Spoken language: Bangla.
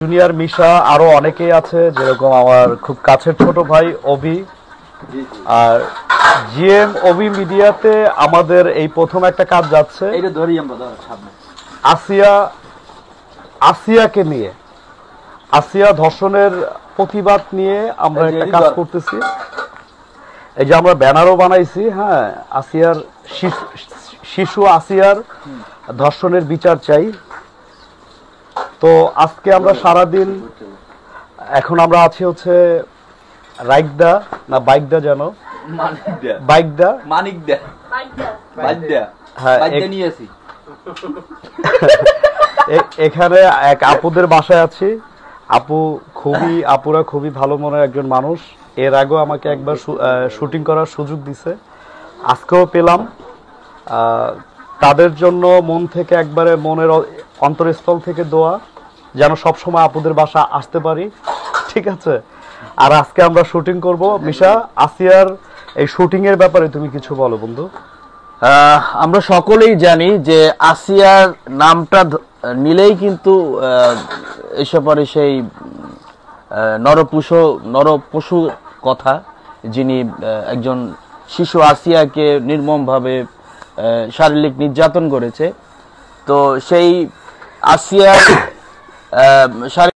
জুনিয়র মিশা আরো অনেকেই আছে, যেরকম আমার খুব কাছের ছোট ভাই অভি। আর জিএম অভি মিডিয়াতে আমাদের এই প্রথম একটা কাজ যাচ্ছে আসিয়াকে নিয়ে, আসিয়া ধর্ষণের প্রতিবাদ নিয়ে আমরা একটা কাজ করতেছি। এই যে আমরা ব্যানারও বানাইছি, হ্যাঁ, আসিয়ার শিশু আসিয়ার ধর্ষণের বিচার চাই। তো আজকে আমরা সারাদিন, এখন আমরা আছি হচ্ছে রাইকদা না বাইকদা, যেন বাইকদা হ্যাঁ, এখানে এক আপুদের বাসায় আছি। আপুরা খুবই ভালো মনের একজন মানুষ। এর আগেও আমাকে একবার শুটিং করার সুযোগ দিছে, আজকেও পেলাম। তাদের জন্য মন থেকে একবারে মনের অন্তরস্থল থেকে দোয়া, যেন সবসময় আপুদের বাসা আসতে পারি, ঠিক আছে? আর আজকে আমরা শুটিং করব। মিশা, আসিয়ার এই শুটিং এর ব্যাপারে তুমি কিছু বলো বন্ধু। আমরা সকলেই জানি যে আসিয়ার নামটা নিলেই কিন্তু এসে পড়ে সেই নরপশু কথা, যিনি একজন শিশু আসিয়াকে নির্মমভাবে শারীরিক নির্যাতন করেছে। তো সেই আসিয়ার